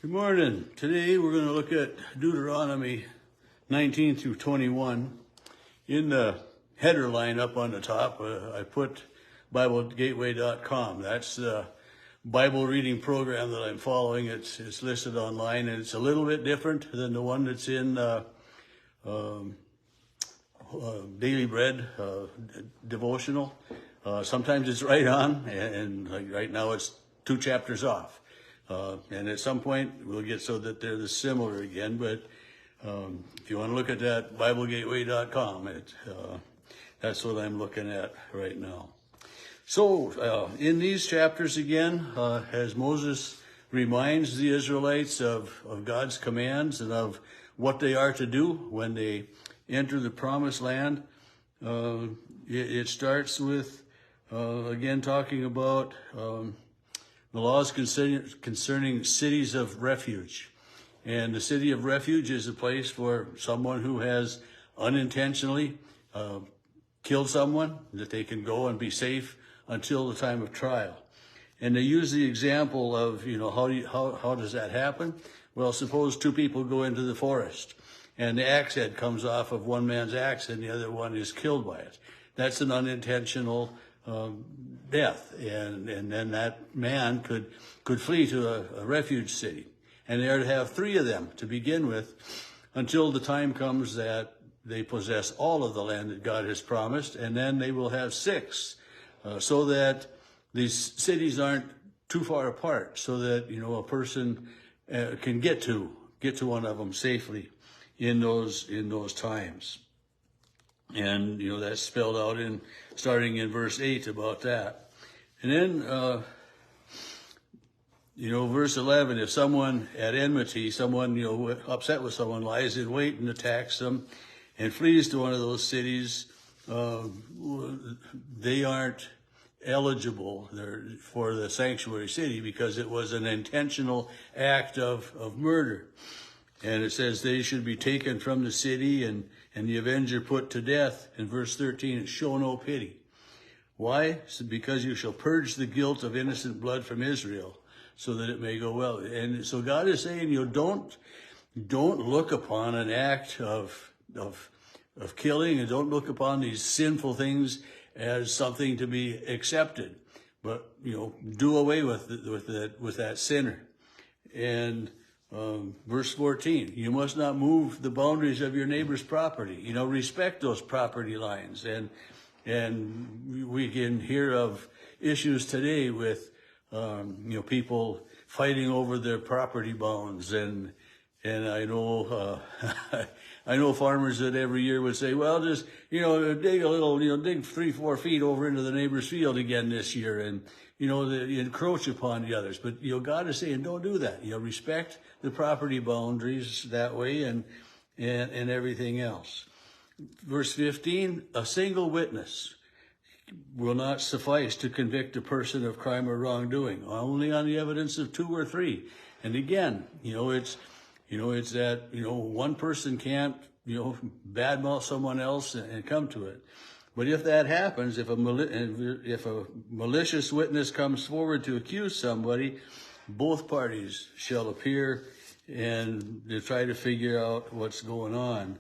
Good morning. Today we're going to look at Deuteronomy 19 through 21. In the header line up on the top, I put BibleGateway.com. That's the Bible reading program that I'm following. It's listed online, and it's a little bit different than the one that's in Daily Bread devotional. Sometimes it's right on, and like right now it's 2 chapters off. And at some point we'll get so that they're similar again. But if you want to look at that, BibleGateway.com, that's what I'm looking at right now. So in these chapters again, as Moses reminds the Israelites of God's commands and of what they are to do when they enter the promised land, it starts with, again, talking about the laws concerning cities of refuge. And the city of refuge is a place for someone who has unintentionally killed someone, that they can go and be safe until the time of trial. And they use the example of, how does that happen? Well, suppose 2 people go into the forest and the axe head comes off of one man's axe and the other one is killed by it. That's an unintentional death, and then that man could flee to a refuge city, and they are to have 3 of them to begin with until the time comes that they possess all of the land that God has promised, and then they will have 6, so that these cities aren't too far apart, so that a person can get to one of them safely in those times. And, that's spelled out starting in verse 8 about that. And then, verse 11, if someone at enmity, someone, upset with someone, lies in wait and attacks them and flees to one of those cities, they aren't eligible for the sanctuary city because it was an intentional act of murder. And it says they should be taken from the city and the avenger put to death. In verse 13, show no pity. Why? Because you shall purge the guilt of innocent blood from Israel, so that it may go well. And so God is saying, don't look upon an act of killing, and don't look upon these sinful things as something to be accepted. But do away with that sinner. And verse 14, you must not move the boundaries of your neighbor's property. Respect those property lines. And we can hear of issues today with, people fighting over their property bounds. And I know, I know farmers that every year would say, well, just, dig a little, dig 3-4 feet over into the neighbor's field again this year. And, they encroach upon the others. But, God is saying, don't do that. Respect the property boundaries that way and everything else. Verse 15, a single witness will not suffice to convict a person of crime or wrongdoing, only on the evidence of 2 or 3. And again, it's that, one person can't, badmouth someone else and come to it. But if that happens, if a malicious witness comes forward to accuse somebody, both parties shall appear and they try to figure out what's going on.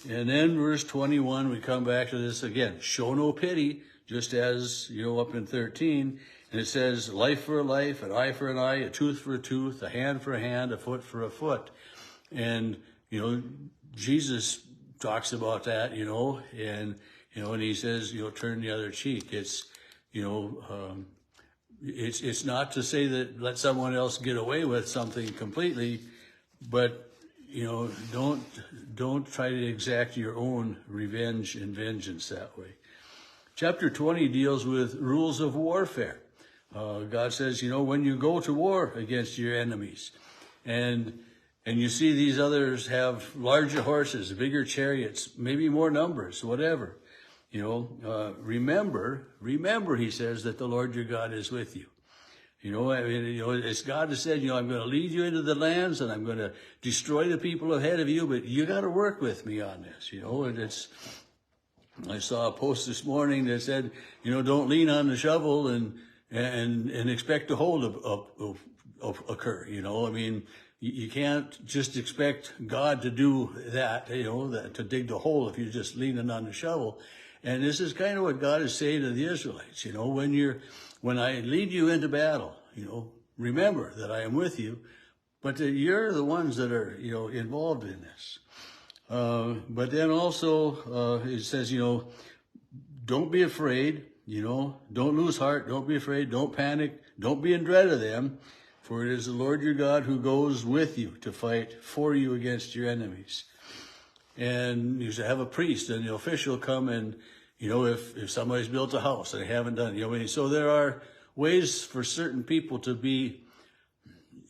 And then verse 21, we come back to this again. Show no pity, just as, up in 13. And it says, life for a life, an eye for an eye, a tooth for a tooth, a hand for a hand, a foot for a foot. And, Jesus talks about that, and he says, turn the other cheek. It's not to say that let someone else get away with something completely, but, don't try to exact your own revenge and vengeance that way. Chapter 20 deals with rules of warfare. God says, when you go to war against your enemies and you see these others have larger horses, bigger chariots, maybe more numbers, whatever, remember, he says, that the Lord your God is with you. It's God that said, I'm going to lead you into the lands and I'm going to destroy the people ahead of you, but you got to work with me on this, and I saw a post this morning that said, don't lean on the shovel and expect to hold occur, you know. I mean, you can't just expect God to do that, you know, to dig the hole if you're just leaning on the shovel. And this is kind of what God is saying to the Israelites, you know, when I lead you into battle, you know, remember that I am with you, but that you're the ones that are, you know, involved in this. But then also, it says, you know, don't be afraid, you know, don't lose heart, don't be afraid, don't panic, don't be in dread of them, for it is the Lord your God who goes with you to fight for you against your enemies. And you should have a priest and the official come and, you know, if somebody's built a house and they haven't done it, you know, so there are ways for certain people to be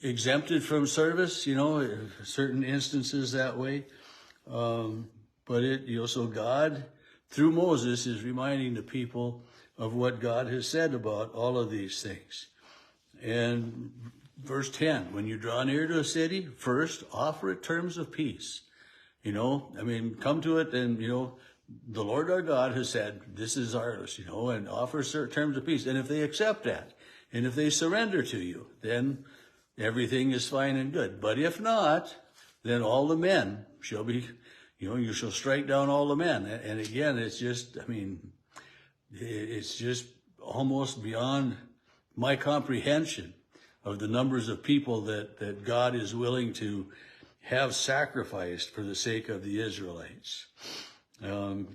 exempted from service, you know, certain instances that way. But you know, so God, through Moses, is reminding the people of what God has said about all of these things. And verse 10, when you draw near to a city, first offer it terms of peace. You know, I mean, come to it and, you know, the Lord our God has said, this is ours, you know, and offer certain terms of peace. And if they accept that, and if they surrender to you, then everything is fine and good. But if not, then all the men shall be, you know, you shall strike down all the men. And again, it's just, I mean, it's just almost beyond my comprehension of the numbers of people that God is willing to have sacrificed for the sake of the Israelites.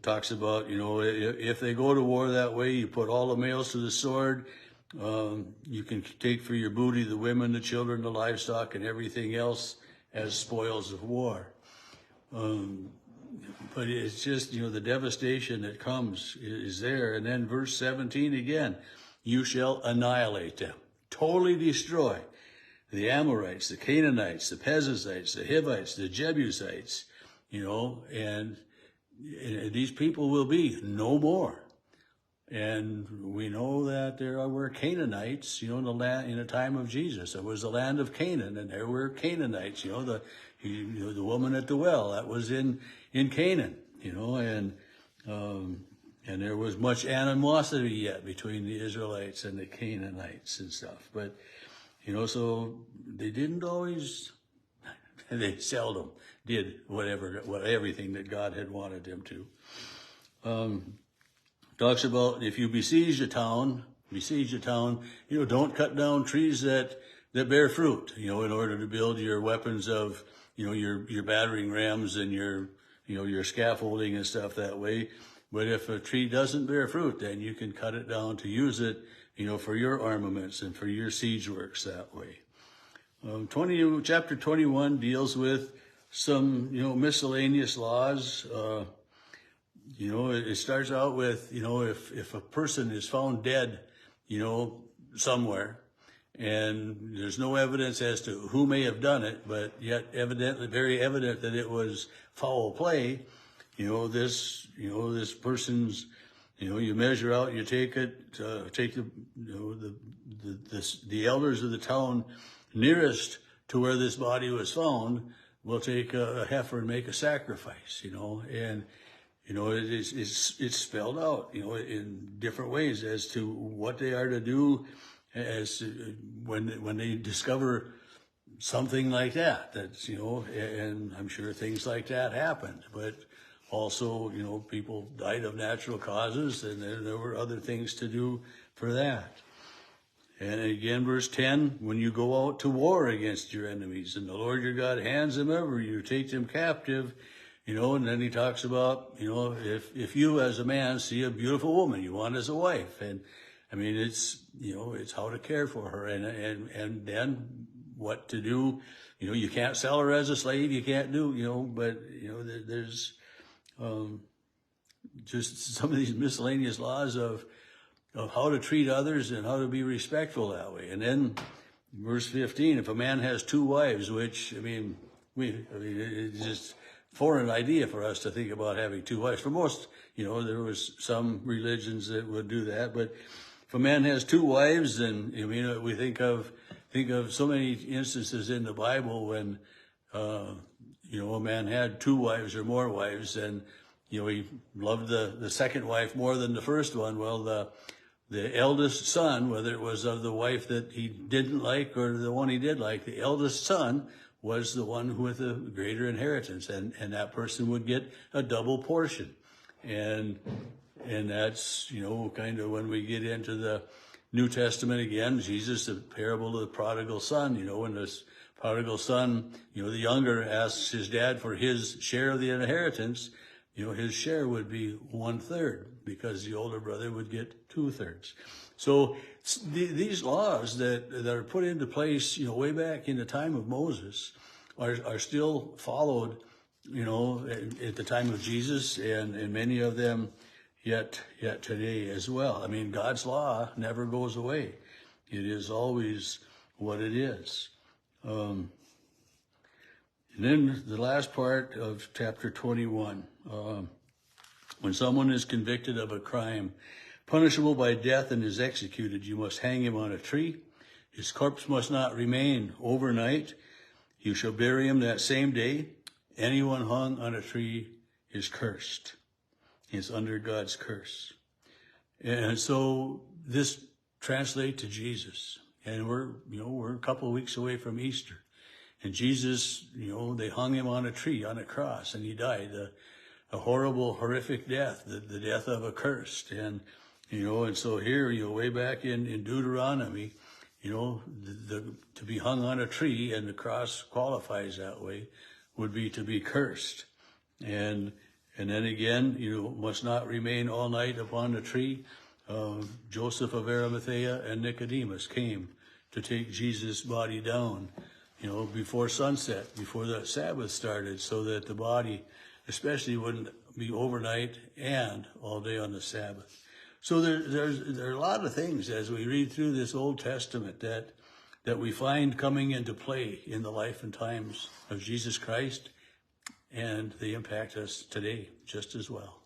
Talks about, you know, if they go to war that way, you put all the males to the sword. You can take for your booty the women, the children, the livestock, and everything else as spoils of war. But it's just, you know, the devastation that comes is there. And then verse 17 again, you shall annihilate them, totally destroy the Amorites, the Canaanites, the Perizzites, the Hivites, the Jebusites, you know, and these people will be no more. And we know that there were Canaanites, you know, in the land in the time of Jesus. There was the land of Canaan, and there were Canaanites, you know, the woman at the well, that was in Canaan, you know, and there was much animosity yet between the Israelites and the Canaanites and stuff. But, you know, so they didn't always, they seldom did everything that God had wanted them to. Talks about if you besiege a town, you know, don't cut down trees that bear fruit, you know, in order to build your weapons of, you know, your battering rams and your scaffolding and stuff that way. But if a tree doesn't bear fruit, then you can cut it down to use it, you know, for your armaments and for your siege works that way. Chapter 21 deals with some, you know, miscellaneous laws. You know, it starts out with, you know, if a person is found dead, you know, somewhere, and there's no evidence as to who may have done it, but yet very evident that it was foul play, you know, this person's, you know, you measure out, you take the, you know, the elders of the town nearest to where this body was found will take a heifer and make a sacrifice, you know, and, you know, it's spelled out, you know, in different ways as to what they are to do as when they discover something like that. That's, you know, and I'm sure things like that happened, but also, you know, people died of natural causes, and there were other things to do for that. And again, verse 10, when you go out to war against your enemies, and the Lord your God hands them over you, take them captive. You know, and then he talks about, you know, if you as a man see a beautiful woman you want as a wife, and I mean, it's, you know, it's how to care for her, and then what to do. You know, you can't sell her as a slave, you can't do, you know, but, you know, there's just some of these miscellaneous laws of how to treat others and how to be respectful that way. And then verse 15, if a man has two wives, which, I mean, it's just foreign idea for us to think about having two wives. For most, you know, there was some religions that would do that, but if a man has two wives, then, I mean, we think of so many instances in the Bible when, you know, a man had two wives or more wives, and, you know, he loved the second wife more than the first one. Well, the eldest son, whether it was of the wife that he didn't like or the one he did like, the eldest son was the one with a greater inheritance, and that person would get a double portion. And that's, kind of when we get into the New Testament again, Jesus, the parable of the prodigal son, when this prodigal son, the younger asks his dad for his share of the inheritance, his share would be 1/3 because the older brother would get 2/3. So these laws that are put into place, way back in the time of Moses are still followed, at the time of Jesus, and many of them yet today as well. I mean, God's law never goes away. It is always what it is. And then the last part of chapter 21, when someone is convicted of a crime punishable by death and is executed, you must hang him on a tree. His corpse must not remain overnight. You shall bury him that same day. Anyone hung on a tree is cursed. Is under God's curse. And so this translates to Jesus. And we're a couple of weeks away from Easter. And Jesus, they hung him on a tree, on a cross, and he died a horrible, horrific death, the death of a cursed. And, and so here, way back in Deuteronomy, to be hung on a tree, and the cross qualifies that way, would be to be cursed. And then again, must not remain all night upon the tree. Joseph of Arimathea and Nicodemus came to take Jesus' body down, before sunset, before the Sabbath started, so that the body especially wouldn't be overnight and all day on the Sabbath. So there are a lot of things as we read through this Old Testament that we find coming into play in the life and times of Jesus Christ, and they impact us today just as well.